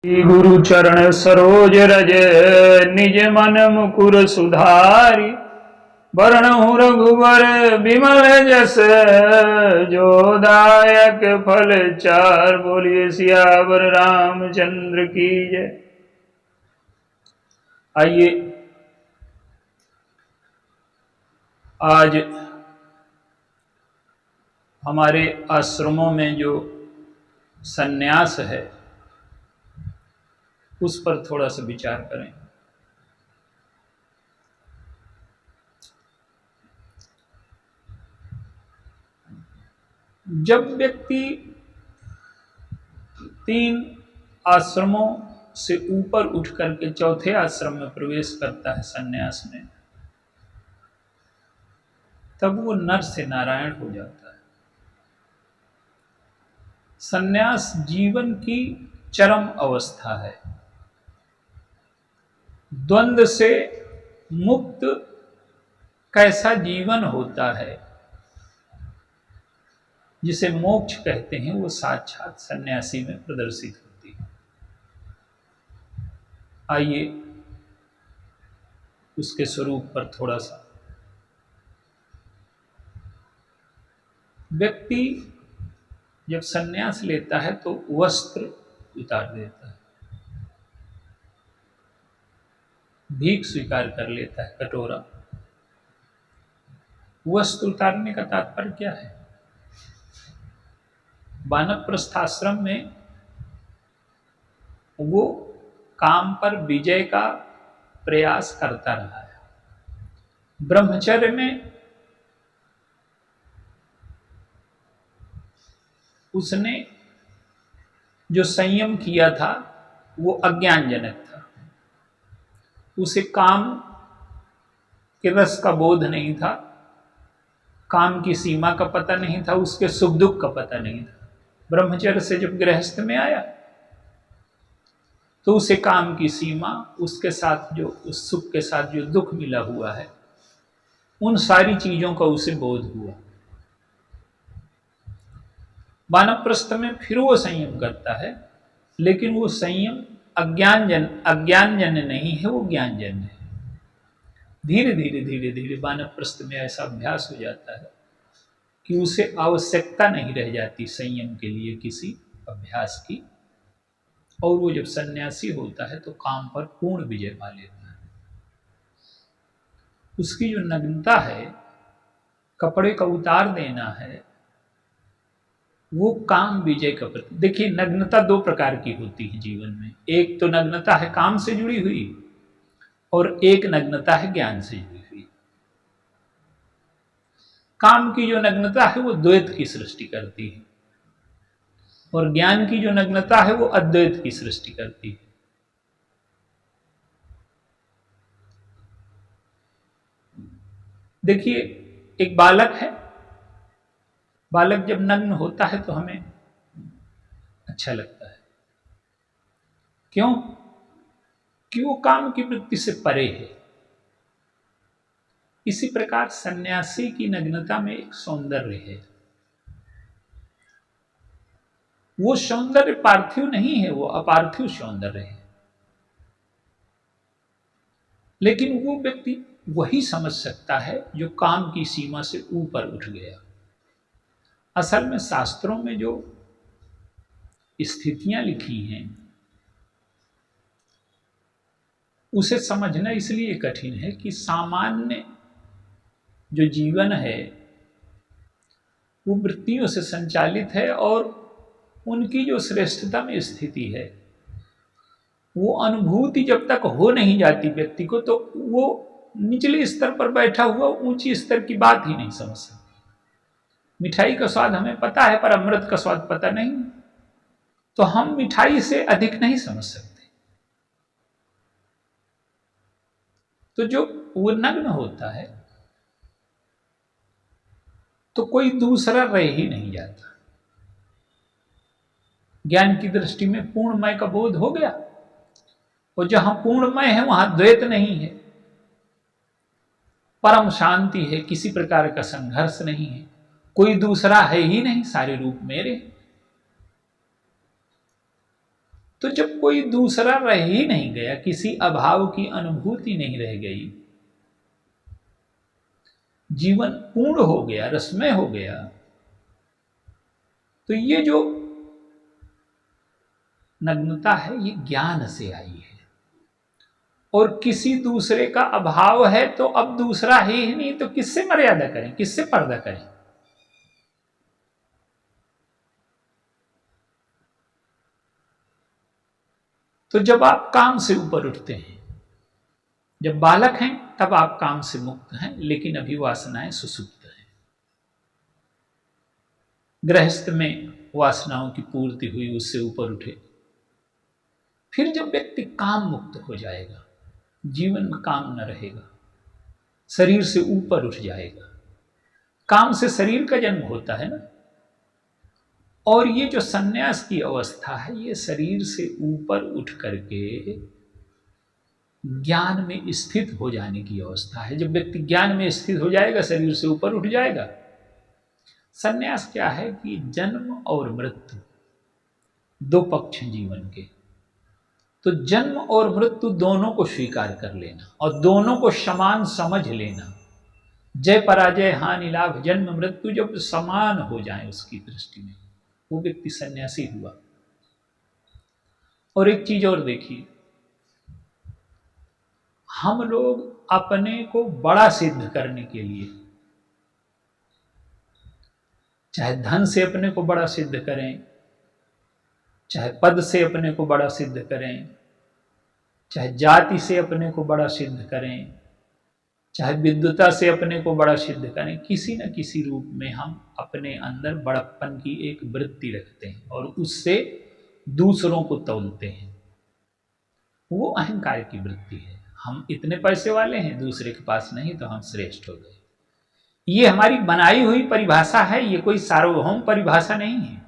गुरु चरण सरोज रज निज मन मुकुर सुधारी वरणहु रघुवर बिमल जस जो दायक फल चार। बोलिए सियावर रामचंद्र की जय। आइए आज हमारे आश्रमों में जो सन्यास है उस पर थोड़ा सा विचार करें। जब व्यक्ति 3 आश्रमों से ऊपर उठ करके चौथे आश्रम में प्रवेश करता है सन्यास में, तब वो नर से नारायण हो जाता है। सन्यास जीवन की चरम अवस्था है। द्वंद्व से मुक्त कैसा जीवन होता है जिसे मोक्ष कहते हैं, वो साक्षात सन्यासी में प्रदर्शित होती है। आइए उसके स्वरूप पर थोड़ा सा। व्यक्ति जब सन्यास लेता है तो वस्त्र उतार देता है, भीख स्वीकार कर लेता है, कटोरा। वस्त्र उतारने का तात्पर्य क्या है? वानप्रस्थाश्रम में वो काम पर विजय का प्रयास करता रहा है। ब्रह्मचर्य में उसने जो संयम किया था वो अज्ञानजनक था। उसे काम के रस का बोध नहीं था, काम की सीमा का पता नहीं था, उसके सुख दुख का पता नहीं था। ब्रह्मचर्य से जब गृहस्थ में आया तो उसे काम की सीमा, उसके साथ जो उस सुख के साथ जो दुख मिला हुआ है, उन सारी चीजों का उसे बोध हुआ। वानप्रस्थ में फिर वो संयम करता है, लेकिन वो संयम अज्ञानजन्य नहीं है, वो ज्ञानजन्य है। धीरे धीरे वानप्रस्थ में ऐसा अभ्यास हो जाता है कि उसे आवश्यकता नहीं रह जाती संयम के लिए किसी अभ्यास की, और वो जब सन्यासी होता है तो काम पर पूर्ण विजय पा लेता है। उसकी जो नग्नता है, कपड़े का उतार देना है, वो काम विजय का प्रति। देखिए, नग्नता 2 प्रकार की होती है जीवन में। एक तो नग्नता है काम से जुड़ी हुई, और एक नग्नता है ज्ञान से जुड़ी हुई। काम की जो नग्नता है वो द्वैत की सृष्टि करती है, और ज्ञान की जो नग्नता है वो अद्वैत की सृष्टि करती है। देखिए, एक बालक है, बालक जब नग्न होता है तो हमें अच्छा लगता है। क्यों? कि वो काम की वृत्ति से परे है। इसी प्रकार सन्यासी की नग्नता में एक सौंदर्य है। वो सौंदर्य पार्थिव नहीं है, वो अपार्थिव सौंदर्य है। लेकिन वो व्यक्ति वही समझ सकता है जो काम की सीमा से ऊपर उठ गया। असल में शास्त्रों में जो स्थितियां लिखी हैं उसे समझना इसलिए कठिन है कि सामान्य जो जीवन है वो वृत्तियों से संचालित है, और उनकी जो श्रेष्ठतम स्थिति है वो अनुभूति जब तक हो नहीं जाती व्यक्ति को, तो वो निचले स्तर पर बैठा हुआ ऊंची स्तर की बात ही नहीं समझ सकता। मिठाई का स्वाद हमें पता है, पर अमृत का स्वाद पता नहीं, तो हम मिठाई से अधिक नहीं समझ सकते। तो जो वो नग्न होता है तो कोई दूसरा रह ही नहीं जाता। ज्ञान की दृष्टि में पूर्णमय का बोध हो गया, और जहां पूर्णमय है वहां द्वैत नहीं है, परम शांति है, किसी प्रकार का संघर्ष नहीं है, कोई दूसरा है ही नहीं, सारे रूप मेरे। तो जब कोई दूसरा रह ही नहीं गया, किसी अभाव की अनुभूति नहीं रह गई, जीवन पूर्ण हो गया, रसमय हो गया, तो ये जो नग्नता है ये ज्ञान से आई है। और किसी दूसरे का अभाव है तो अब दूसरा है ही नहीं, तो किससे मर्यादा करें, किससे पर्दा करें? तो जब आप काम से ऊपर उठते हैं, जब बालक हैं तब आप काम से मुक्त हैं, लेकिन अभी वासनाएं सुसुप्त हैं। गृहस्थ में वासनाओं की पूर्ति हुई, उससे ऊपर उठे। फिर जब व्यक्ति काम मुक्त हो जाएगा, जीवन में काम न रहेगा, शरीर से ऊपर उठ जाएगा। काम से शरीर का जन्म होता है ना, और ये जो सन्यास की अवस्था है ये शरीर से ऊपर उठ करके ज्ञान में स्थित हो जाने की अवस्था है। जब व्यक्ति ज्ञान में स्थित हो जाएगा, शरीर से ऊपर उठ जाएगा। सन्यास क्या है कि जन्म और मृत्यु दो पक्ष हैं जीवन के, तो जन्म और मृत्यु दोनों को स्वीकार कर लेना और दोनों को समान समझ लेना। जय पराजय, हानि लाभ, जन्म मृत्यु जब समान हो जाए उसकी दृष्टि में, वो व्यक्ति सन्यासी हुआ। और एक चीज और देखिए, हम लोग अपने को बड़ा सिद्ध करने के लिए, चाहे धन से अपने को बड़ा सिद्ध करें, चाहे पद से अपने को बड़ा सिद्ध करें, चाहे जाति से अपने को बड़ा सिद्ध करें, चाहे विद्वता से अपने को बड़ा सिद्ध करें, किसी न किसी रूप में हम अपने अंदर बड़प्पन की एक वृत्ति रखते हैं और उससे दूसरों को तौलते हैं। वो अहंकार की वृत्ति है। हम इतने पैसे वाले हैं, दूसरे के पास नहीं, तो हम श्रेष्ठ हो गए। ये हमारी बनाई हुई परिभाषा है, ये कोई सार्वभौम परिभाषा नहीं है।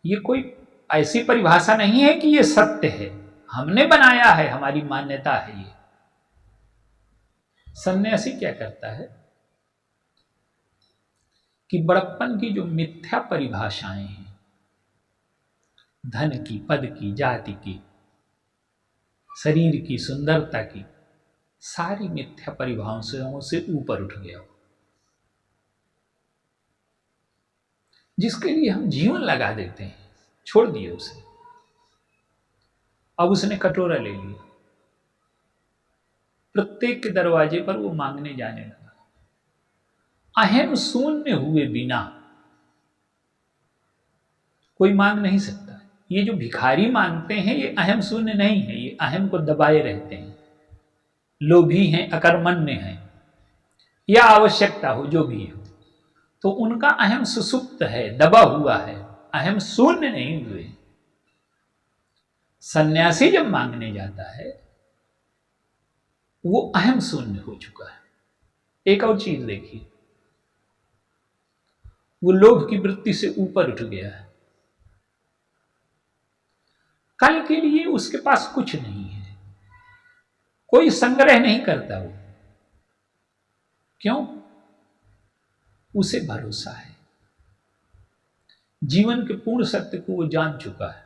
ये कोई ऐसी परिभाषा नहीं है कि ये सत्य है, हमने बनाया है, हमारी मान्यता है ये। सन्यासी क्या करता है कि बड़प्पन की जो मिथ्या परिभाषाएं हैं, धन की, पद की, जाति की, शरीर की, सुंदरता की, सारी मिथ्या परिभाषाओं से ऊपर उठ गया, जिसके लिए हम जीवन लगा देते हैं, छोड़ दिए उसे। अब उसने कटोरा ले लिया, प्रत्येक के दरवाजे पर वो मांगने जाने लगा। अहम शून्य हुए बिना कोई मांग नहीं सकता। ये जो भिखारी मांगते हैं ये अहम शून्य नहीं है, ये अहम को दबाए रहते हैं, लोभी हैं, अकर्मण्य हैं, या आवश्यकता हो जो भी हो, तो उनका अहम सुसुप्त है, दबा हुआ है, अहम शून्य नहीं हुए। सन्यासी जब मांगने जाता है वो अहम शून्य हो चुका है। एक और चीज देखिए, वो लोभ की वृत्ति से ऊपर उठ गया है। कल के लिए उसके पास कुछ नहीं है, कोई संग्रह नहीं करता वो। क्यों? उसे भरोसा है, जीवन के पूर्ण सत्य को वो जान चुका है,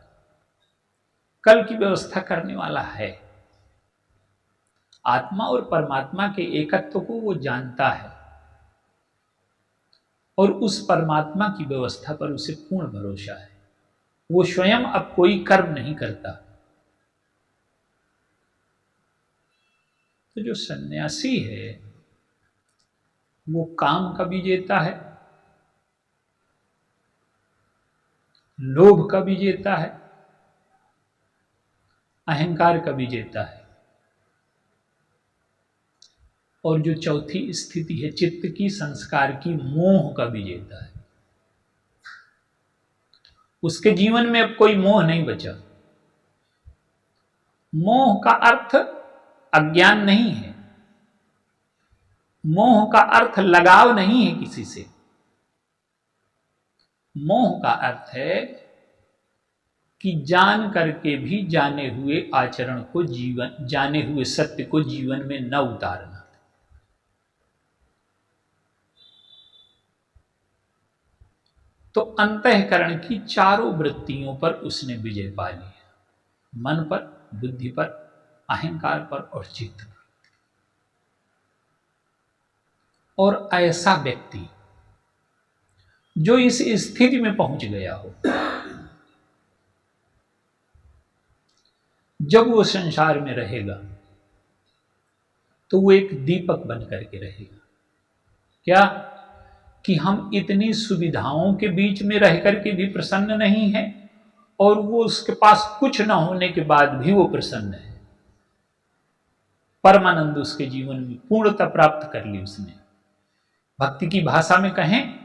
कल की व्यवस्था करने वाला है, आत्मा और परमात्मा के एकत्व को वो जानता है और उस परमात्मा की व्यवस्था पर उसे पूर्ण भरोसा है। वो स्वयं अब कोई कर्म नहीं करता। तो जो सन्यासी है वो काम का भी जीता है, लोभ का भी जीता है, अहंकार का भी जीता है, और जो चौथी स्थिति है चित्त की, संस्कार की, मोह का भी जीता है। उसके जीवन में अब कोई मोह नहीं बचा। मोह का अर्थ अज्ञान नहीं है, मोह का अर्थ लगाव नहीं है किसी से। मोह का अर्थ है कि जान करके भी जाने हुए आचरण को, जीवन, जाने हुए सत्य को जीवन में न उतारना। तो अंतःकरण की चारों वृत्तियों पर उसने विजय पा ली, मन पर, बुद्धि पर, अहंकार पर और चित्त पर। और ऐसा व्यक्ति जो इस स्थिति में पहुंच गया हो, जब वो संसार में रहेगा तो वो एक दीपक बन करके रहेगा। क्या कि हम इतनी सुविधाओं के बीच में रह करके भी प्रसन्न नहीं है, और वो उसके पास कुछ ना होने के बाद भी वो प्रसन्न है। परमानंद उसके जीवन में पूर्णता प्राप्त कर ली उसने। भक्ति की भाषा में कहें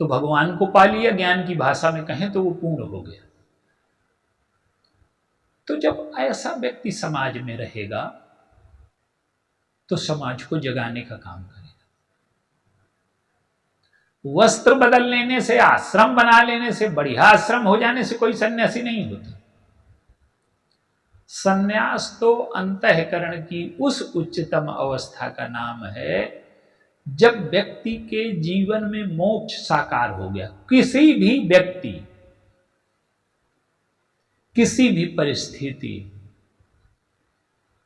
तो भगवान को पा लिया, ज्ञान की भाषा में कहें तो वो पूर्ण हो गया। तो जब ऐसा व्यक्ति समाज में रहेगा तो समाज को जगाने का काम करेगा। वस्त्र बदल लेने से, आश्रम बना लेने से, बढ़िया आश्रम हो जाने से कोई सन्यासी नहीं होता। सन्यास तो अंतःकरण की उस उच्चतम अवस्था का नाम है जब व्यक्ति के जीवन में मोक्ष साकार हो गया। किसी भी व्यक्ति, किसी भी परिस्थिति,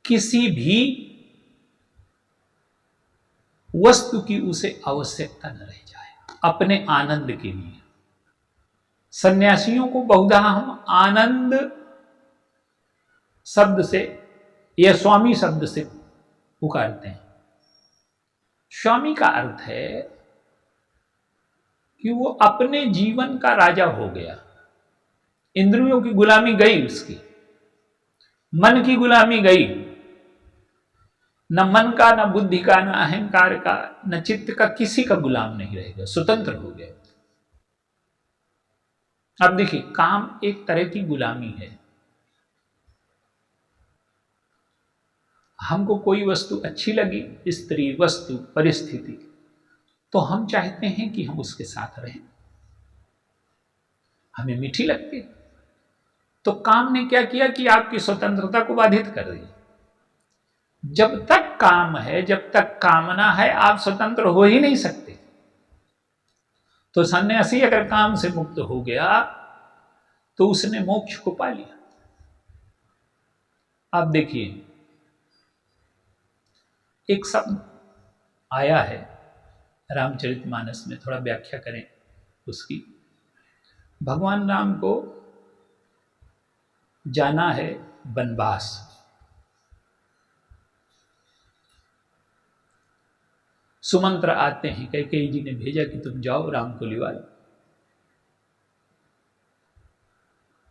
किसी भी वस्तु की उसे आवश्यकता न रह जाए अपने आनंद के लिए। सन्यासियों को बहुधा हम आनंद शब्द से या स्वामी शब्द से पुकारते हैं। स्वामी का अर्थ है कि वो अपने जीवन का राजा हो गया। इंद्रियों की गुलामी गई, उसकी मन की गुलामी गई। न मन का, न बुद्धि का, न अहंकार का, न चित्त का, किसी का गुलाम नहीं रहेगा, स्वतंत्र हो गया। अब देखिए, काम एक तरह की गुलामी है। हमको कोई वस्तु अच्छी लगी, स्त्री, वस्तु, परिस्थिति, तो हम चाहते हैं कि हम उसके साथ रहें। हमें मीठी लगती, तो काम ने क्या किया कि आपकी स्वतंत्रता को बाधित कर दिया। जब तक काम है, जब तक कामना है, आप स्वतंत्र हो ही नहीं सकते। तो सन्यासी अगर काम से मुक्त हो गया तो उसने मोक्ष को पा लिया। आप देखिए, एक शब्द आया है रामचरितमानस में, थोड़ा व्याख्या करें उसकी। भगवान राम को जाना है वनवास। सुमंत्र आते हैं, कैकेयी जी ने भेजा कि तुम जाओ राम को लिवा लो।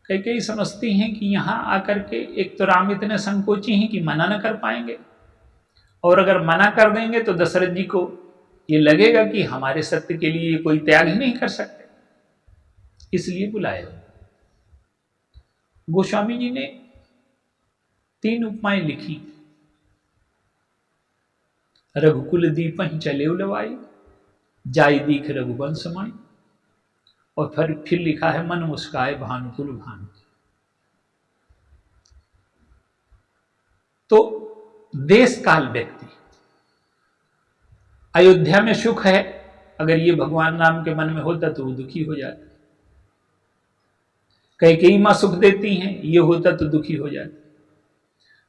कैकेयी समझती हैं कि यहां आकर के एक तो राम इतने संकोची हैं कि मना न कर पाएंगे, और अगर मना कर देंगे तो दशरथ जी को ये लगेगा कि हमारे सत्य के लिए कोई त्याग ही नहीं कर सकते, इसलिए बुलाया। गोस्वामी जी ने 3 उपमाएं लिखी। रघुकुल दीपहि चले उलवाई, जाई दीख रघुवंश माई, और फिर लिखा है मन मुस्काए भानुकुल भानु। तो देश काल व्यक्ति, अयोध्या में सुख है, अगर ये भगवान राम के मन में होता तो वो दुखी हो जाता। कैकेयी मां सुख देती हैं, ये होता तो दुखी हो जाता।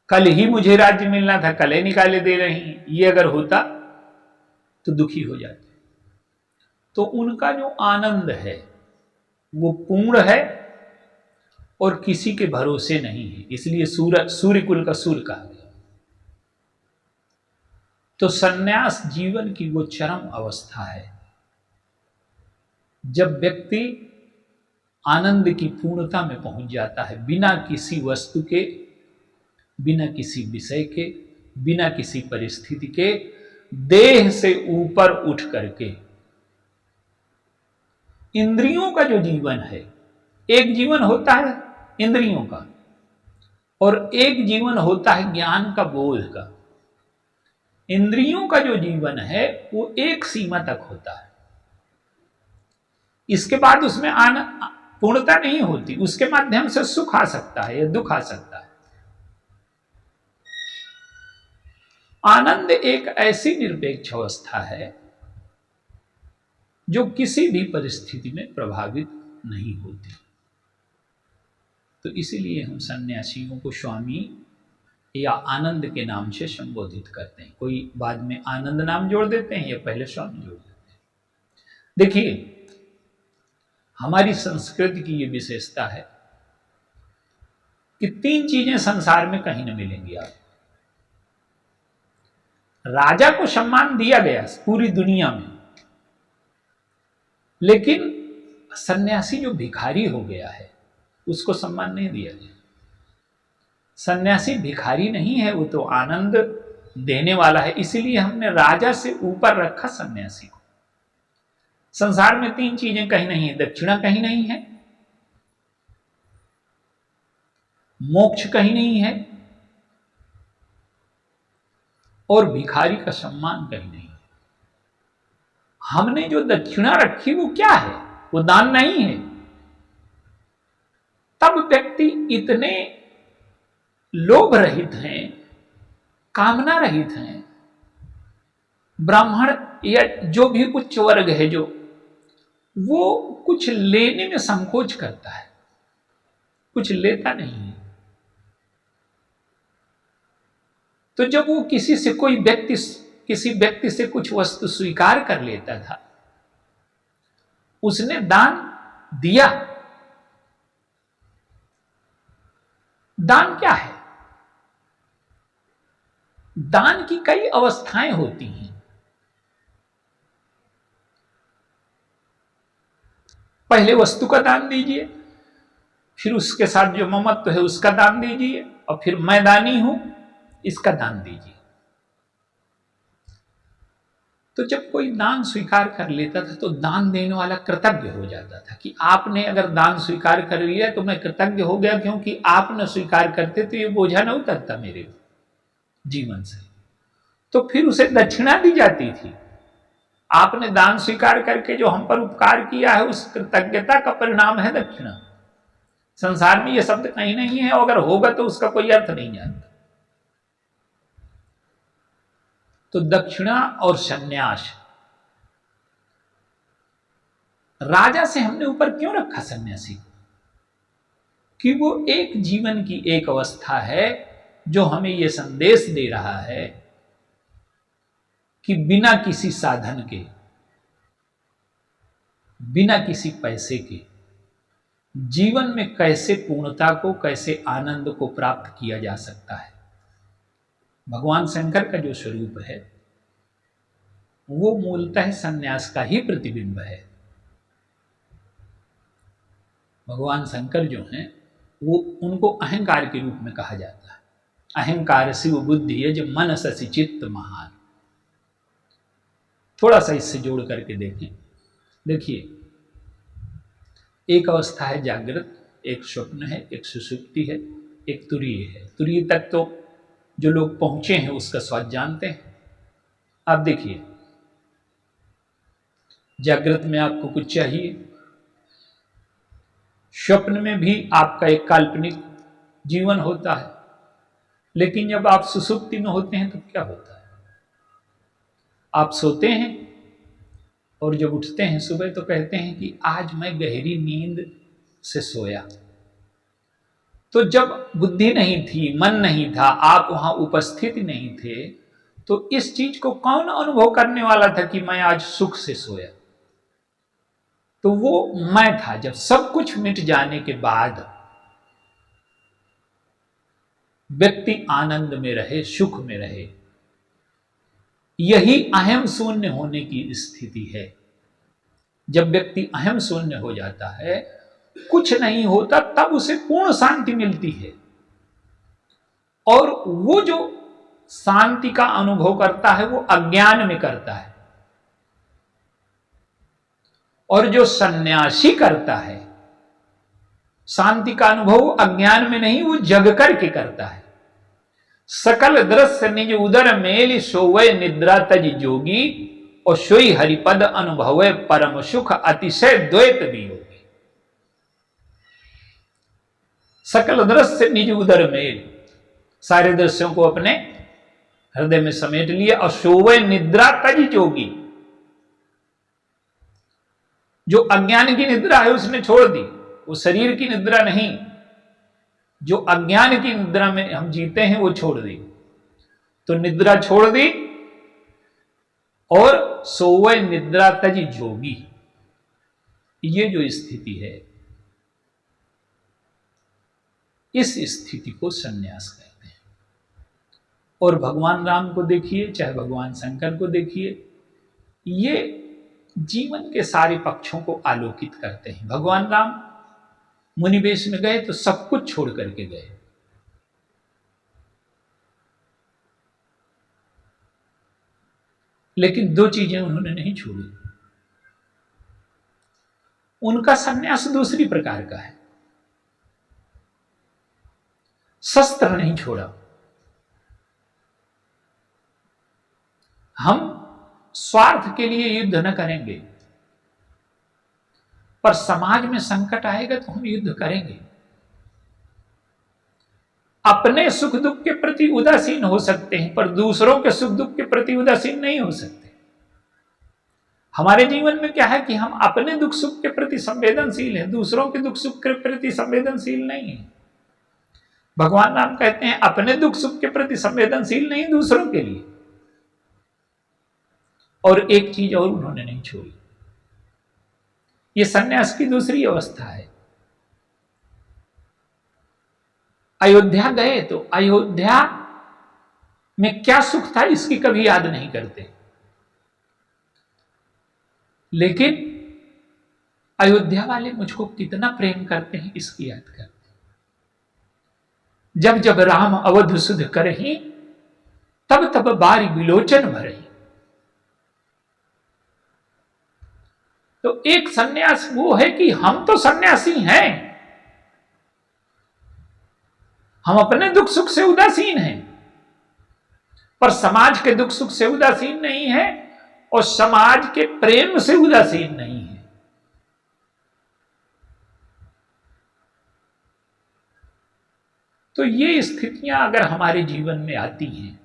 कल ही मुझे राज्य मिलना था, कल ही निकाले दे रही, ये अगर होता तो दुखी हो जाते। तो उनका जो आनंद है वो पूर्ण है और किसी के भरोसे नहीं है, इसलिए सूर्य कुल का सूर्य कहा गया। तो सन्यास जीवन की वो चरम अवस्था है जब व्यक्ति आनंद की पूर्णता में पहुंच जाता है, बिना किसी वस्तु के, बिना किसी विषय के, बिना किसी परिस्थिति के, देह से ऊपर उठ करके। इंद्रियों का जो जीवन है, एक जीवन होता है इंद्रियों का और एक जीवन होता है ज्ञान का, बोध का। इंद्रियों का जो जीवन है वो एक सीमा तक होता है, इसके बाद उसमें पूर्णता नहीं होती। उसके माध्यम से सुख आ सकता है या दुख आ सकता है। आनंद एक ऐसी निरपेक्ष अवस्था है जो किसी भी परिस्थिति में प्रभावित नहीं होती। तो इसीलिए हम सन्यासियों को स्वामी या आनंद के नाम से संबोधित करते हैं। कोई बाद में आनंद नाम जोड़ देते हैं या पहले स्वामी जोड़ देते हैं। देखिए, हमारी संस्कृति की ये विशेषता है कि 3 चीजें संसार में कहीं न मिलेंगी आप। राजा को सम्मान दिया गया पूरी दुनिया में, लेकिन सन्यासी जो भिखारी हो गया है उसको सम्मान नहीं दिया गया। सन्यासी भिखारी नहीं है, वो तो आनंद देने वाला है। इसीलिए हमने राजा से ऊपर रखा सन्यासी को। संसार में 3 चीजें कहीं नहीं है, दक्षिणा कहीं नहीं है, मोक्ष कहीं नहीं है, और भिखारी का सम्मान कहीं नहीं है। हमने जो दक्षिणा रखी वो क्या है? वो दान नहीं है। तब व्यक्ति इतने लोभ रहित हैं, कामना रहित हैं। ब्राह्मण या जो भी उच्च वर्ग है, जो वो कुछ लेने में संकोच करता है, कुछ लेता नहीं है। तो जब वो किसी व्यक्ति से कुछ वस्तु स्वीकार कर लेता था, उसने दान दिया। दान क्या है? दान की कई अवस्थाएं होती हैं। पहले वस्तु का दान दीजिए, फिर उसके साथ जो ममत्व है उसका दान दीजिए, और फिर मैं दानी हूं इसका दान दीजिए। तो जब कोई दान स्वीकार कर लेता था तो दान देने वाला कृतज्ञ हो जाता था कि आपने अगर दान स्वीकार कर लिया तो मैं कृतज्ञ हो गया, क्योंकि आप न स्वीकार करते तो ये बोझा न उतरता मेरे जीवन से। तो फिर उसे दक्षिणा दी जाती थी। आपने दान स्वीकार करके जो हम पर उपकार किया है, उस कृतज्ञता का परिणाम है दक्षिणा। संसार में यह शब्द कहीं नहीं है, अगर होगा तो उसका कोई अर्थ नहीं जानता। तो दक्षिणा और सन्यास, राजा से हमने ऊपर क्यों रखा सन्यासी को? कि वो एक जीवन की एक अवस्था है जो हमें यह संदेश दे रहा है कि बिना किसी साधन के, बिना किसी पैसे के जीवन में कैसे पूर्णता को, कैसे आनंद को प्राप्त किया जा सकता है। भगवान शंकर का जो स्वरूप है वो मूलतः सन्यास का ही प्रतिबिंब है। भगवान शंकर जो हैं वो, उनको अहंकार के रूप में कहा जाता है। अहंकार शिव बुद्धि यज मन शशि चित्त महान। थोड़ा सा इससे जोड़ करके देखें। देखिए, एक अवस्था है जागृत, एक स्वप्न है, एक सुषुप्ति है, एक तुरीय है। तुरीय तक तो जो लोग पहुंचे हैं उसका स्वाद जानते हैं। आप देखिए, जागृत में आपको कुछ चाहिए, स्वप्न में भी आपका एक काल्पनिक जीवन होता है, लेकिन जब आप सुषुप्ति में होते हैं तो क्या होता है? आप सोते हैं और जब उठते हैं सुबह तो कहते हैं कि आज मैं गहरी नींद से सोया। तो जब बुद्धि नहीं थी, मन नहीं था, आप वहां उपस्थित नहीं थे, तो इस चीज को कौन अनुभव करने वाला था कि मैं आज सुख से सोया? तो वो मैं था। जब सब कुछ मिट जाने के बाद व्यक्ति आनंद में रहे, सुख में रहे, यही अहम शून्य होने की स्थिति है। जब व्यक्ति अहम शून्य हो जाता है, कुछ नहीं होता, तब उसे पूर्ण शांति मिलती है। और वो जो शांति का अनुभव करता है वो अज्ञान में करता है, और जो सन्यासी करता है शांति का अनुभव अज्ञान में नहीं, वो जग करके करता है। सकल दृश्य निज उदर मेल सोवै निद्रा तज जोगी, और सोई हरिपद अनुभवे परम सुख अतिशय द्वैत वियोगी। सकल दृश्य निज उदर मेल, सारे दृश्यों को अपने हृदय में समेट लिया, और सोवै निद्रा तज जोगी, जो अज्ञान की निद्रा है उसने छोड़ दी, वो शरीर की निद्रा नहीं, जो अज्ञान की निद्रा में हम जीते हैं वो छोड़ दी। तो निद्रा छोड़ दी और सोवै निद्रा तज जोगी, ये जो स्थिति है, इस स्थिति को संन्यास कहते हैं। और भगवान राम को देखिए, चाहे भगवान शंकर को देखिए, ये जीवन के सारे पक्षों को आलोकित करते हैं। भगवान राम मुनिवेश में गए तो सब कुछ छोड़ करके गए, लेकिन दो चीजें उन्होंने नहीं छोड़ी। उनका संन्यास दूसरी प्रकार का है। शस्त्र नहीं छोड़ा। हम स्वार्थ के लिए युद्ध न करेंगे, पर समाज में संकट आएगा तो हम युद्ध करेंगे। अपने सुख दुख के प्रति उदासीन हो सकते हैं, पर दूसरों के सुख दुख के प्रति उदासीन नहीं हो सकते। हमारे जीवन में क्या है कि हम अपने दुख सुख के प्रति संवेदनशील हैं, दूसरों के दुख सुख के प्रति संवेदनशील नहीं है। भगवान राम कहते हैं अपने दुख सुख के प्रति संवेदनशील नहीं, दूसरों के लिए। और एक चीज और उन्होंने नहीं छोड़ी, ये सन्यास की दूसरी अवस्था है। अयोध्या गए तो अयोध्या में क्या सुख था इसकी कभी याद नहीं करते, लेकिन अयोध्या वाले मुझको कितना प्रेम करते हैं इसकी याद करते हैं। जब जब राम अवध सुध करही, तब तब बारी विलोचन भरही। तो एक सन्यास वो है कि हम तो सन्यासी हैं, हम अपने दुख सुख से उदासीन हैं, पर समाज के दुख सुख से उदासीन नहीं है और समाज के प्रेम से उदासीन नहीं है। तो ये स्थितियां अगर हमारे जीवन में आती हैं,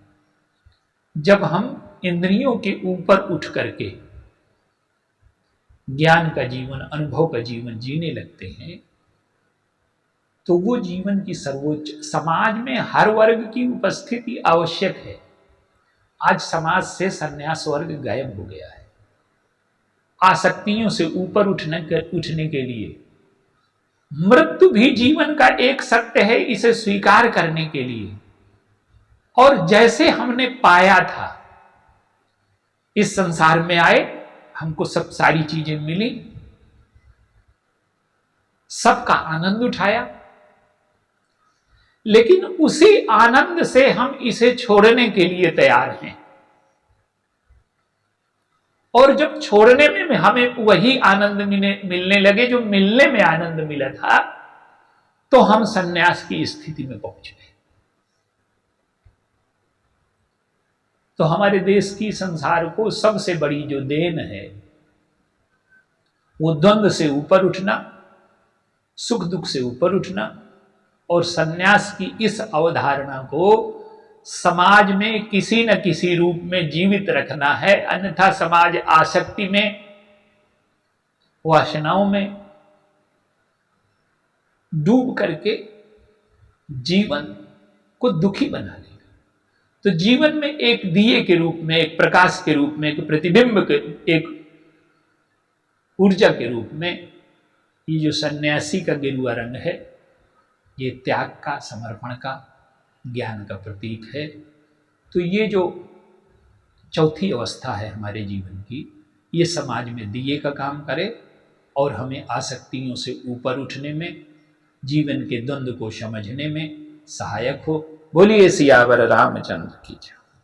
जब हम इंद्रियों के ऊपर उठ करके ज्ञान का जीवन, अनुभव का जीवन जीने लगते हैं, तो वो जीवन की सर्वोच्च, समाज में हर वर्ग की उपस्थिति आवश्यक है। आज समाज से संन्यास वर्ग गायब हो गया है। आसक्तियों से ऊपर उठने के लिए मृत्यु भी जीवन का एक सत्य है, इसे स्वीकार करने के लिए। और जैसे हमने पाया था, इस संसार में आए, हमको सब सारी चीजें मिली, सबका आनंद उठाया, लेकिन उसी आनंद से हम इसे छोड़ने के लिए तैयार हैं। और जब छोड़ने में हमें वही आनंद मिलने लगे जो मिलने में आनंद मिला था, तो हम सन्यास की स्थिति में पहुंच गए। तो हमारे देश की, संसार को सबसे बड़ी जो देन है, वो द्वंद्व से ऊपर उठना, सुख दुख से ऊपर उठना, और सन्यास की इस अवधारणा को समाज में किसी न किसी रूप में जीवित रखना है। अन्यथा समाज आसक्ति में, वासनाओं में डूब करके जीवन को दुखी बना लेगा। तो जीवन में एक दिए के रूप में, एक प्रकाश के रूप में, एक प्रतिबिंब के, एक ऊर्जा के रूप में ये जो सन्यासी का गेरुआ रंग है, ये त्याग का, समर्पण का, ज्ञान का प्रतीक है। तो ये जो चौथी अवस्था है हमारे जीवन की, ये समाज में दिए का काम करे और हमें आसक्तियों से ऊपर उठने में, जीवन के द्वंद्व को समझने में सहायक हो। बोलिए सियावर रामचंद्र की जय।